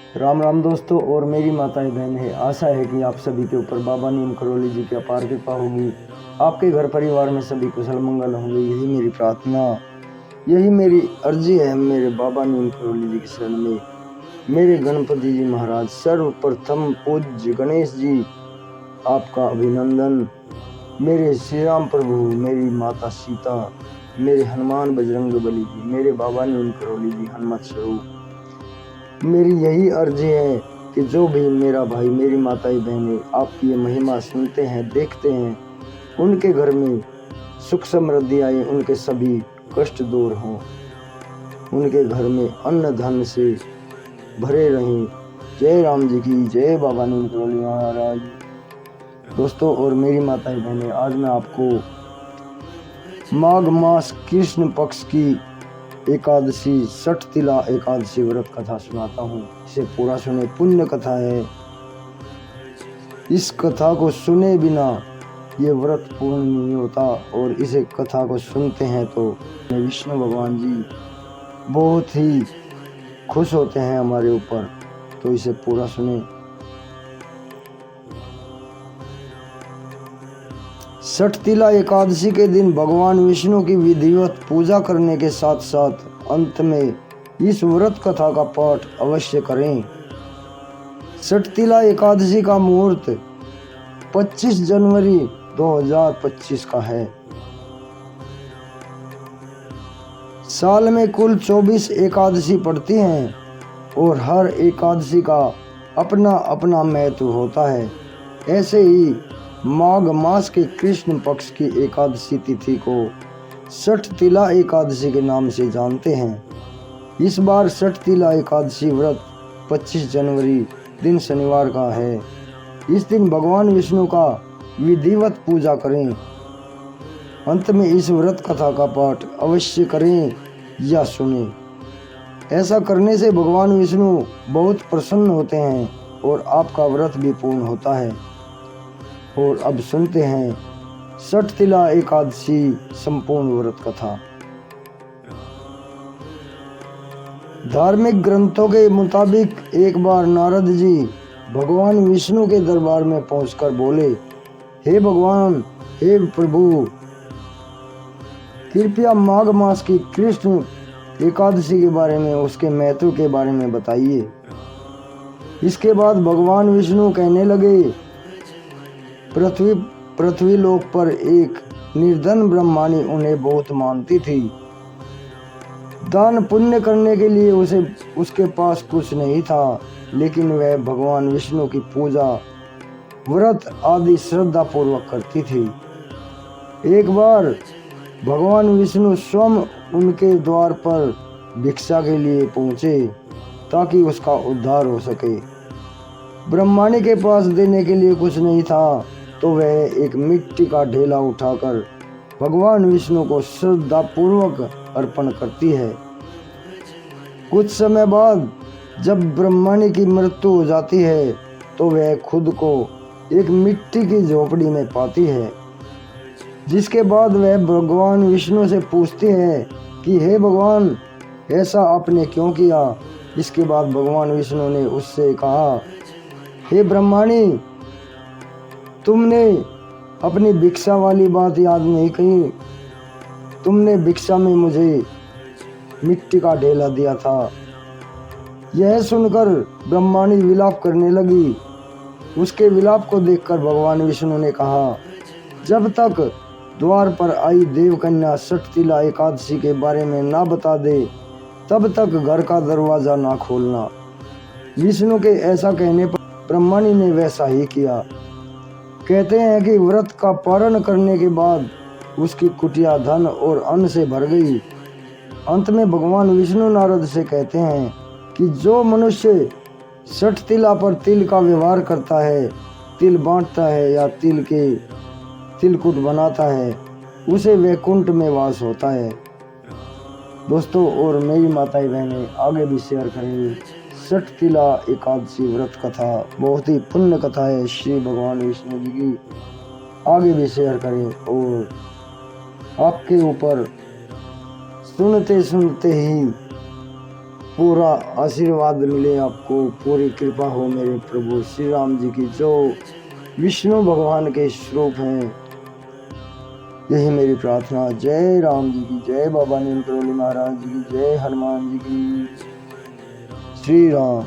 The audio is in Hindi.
राम राम दोस्तों और मेरी माताएं बहन है। आशा है कि आप सभी के ऊपर बाबा नीम करौली जी की अपार कृपा होगी। आपके घर परिवार में सभी कुशल मंगल होंगे, यही मेरी प्रार्थना, यही मेरी अर्जी है। मेरे बाबा नीम करौली जी की शरण में मेरे गणपति जी महाराज, सर्वप्रथम पूज्य गणेश जी आपका अभिनंदन। मेरे श्री राम प्रभु, मेरी माता सीता, मेरे हनुमान बजरंग बली जी, मेरे बाबा नीम करौली जी हनुमत स्वरूप, मेरी यही अर्जी है कि जो भी मेरा भाई, मेरी माताएं बहनें आपकी ये महिमा सुनते हैं, देखते हैं, उनके घर में सुख समृद्धि आए, उनके सभी कष्ट दूर हों, उनके घर में अन्न धन से भरे रहें। जय राम जी की जय, बाबा नीम करौली महाराज। दोस्तों और मेरी माताएं बहनें, आज मैं आपको माघ मास कृष्ण पक्ष की एकादशी, सठ तिला एकादशी व्रत कथा सुनाता हूँ। इसे पूरा सुने, पुण्य कथा है। इस कथा को सुने बिना ये व्रत पूर्ण नहीं होता, और इसे कथा को सुनते हैं तो विष्णु भगवान जी बहुत ही खुश होते हैं हमारे ऊपर। तो इसे पूरा सुने। सठ तिला एकादशी के दिन भगवान विष्णु की विधिवत पूजा करने के साथ साथ अंत में इस व्रत कथा का पाठ अवश्य करें। सठ तिला एकादशी का मुहूर्त 25 जनवरी 2025 का है। साल में कुल 24 एकादशी पड़ती हैं और हर एकादशी का अपना अपना महत्व होता है। ऐसे ही माघ मास के कृष्ण पक्ष की एकादशी तिथि को सठ तिला एकादशी के नाम से जानते हैं। इस बार सठ तिला एकादशी व्रत 25 जनवरी दिन शनिवार का है। इस दिन भगवान विष्णु का विधिवत पूजा करें। अंत में इस व्रत कथा का पाठ अवश्य करें या सुनें। ऐसा करने से भगवान विष्णु बहुत प्रसन्न होते हैं और आपका व्रत भी पूर्ण होता है। और अब सुनते हैं सठ तिला एकादशी संपूर्ण व्रत कथा। धार्मिक ग्रंथों के मुताबिक एक बार नारद जी भगवान विष्णु के दरबार में पहुंचकर बोले, हे भगवान, हे प्रभु, कृपया माघ मास की कृष्ण एकादशी के बारे में, उसके महत्व के बारे में बताइए। इसके बाद भगवान विष्णु कहने लगे, पृथ्वी लोक पर एक निर्धन ब्रह्माणी उन्हें बहुत मानती थी। दान पुण्य करने के लिए उसके पास कुछ नहीं था, लेकिन वह भगवान विष्णु की पूजा, व्रत आदि श्रद्धा पूर्वक करती थी। एक बार भगवान विष्णु स्वयं उनके द्वार पर भिक्षा के लिए पहुंचे ताकि उसका उद्धार हो सके। ब्रह्माणी के पास देने के लिए कुछ नहीं था, तो वह एक मिट्टी का ढेला उठाकर भगवान विष्णु को श्रद्धा पूर्वक अर्पण करती है। कुछ समय बाद जब ब्रह्माणी की मृत्यु हो जाती है तो वह खुद को एक मिट्टी की झोपड़ी में पाती है। जिसके बाद वह भगवान विष्णु से पूछती है कि हे भगवान, ऐसा आपने क्यों किया। इसके बाद भगवान विष्णु ने उससे कहा, हे ब्रह्माणी, तुमने अपनी भिक्षा वाली बात याद नहीं कही। तुमने भिक्षा में मुझे मिट्टी का ढेला दिया था। यह सुनकर ब्रह्माणी विलाप करने लगी। उसके विलाप को देखकर भगवान विष्णु ने कहा, जब तक द्वार पर आई देवकन्या सठ तिला एकादशी के बारे में ना बता दे, तब तक घर का दरवाजा ना खोलना। विष्णु के ऐसा कहने पर ब्रह्माणी ने वैसा ही किया। कहते हैं कि व्रत का पारण करने के बाद उसकी कुटिया धन और अन्न से भर गई। अंत में भगवान विष्णु नारद से कहते हैं कि जो मनुष्य सठ तिला पर तिल का व्यवहार करता है, तिल बांटता है या तिलकुट बनाता है, उसे वैकुंठ में वास होता है। दोस्तों और मेरी माताएं बहनें, आगे भी शेयर करेंगे। सठ तिला एकादशी व्रत कथा बहुत ही पुण्य कथा है श्री भगवान विष्णु जी की। आगे भी शेयर करें और आपके ऊपर सुनते सुनते ही पूरा आशीर्वाद मिले आपको, पूरी कृपा हो मेरे प्रभु श्री राम जी की, जो विष्णु भगवान के स्वरूप हैं। यही मेरी प्रार्थना। जय राम जी की जय, बाबा नीम करोली महाराज जी की जय, हनुमान जी की, श्री राम।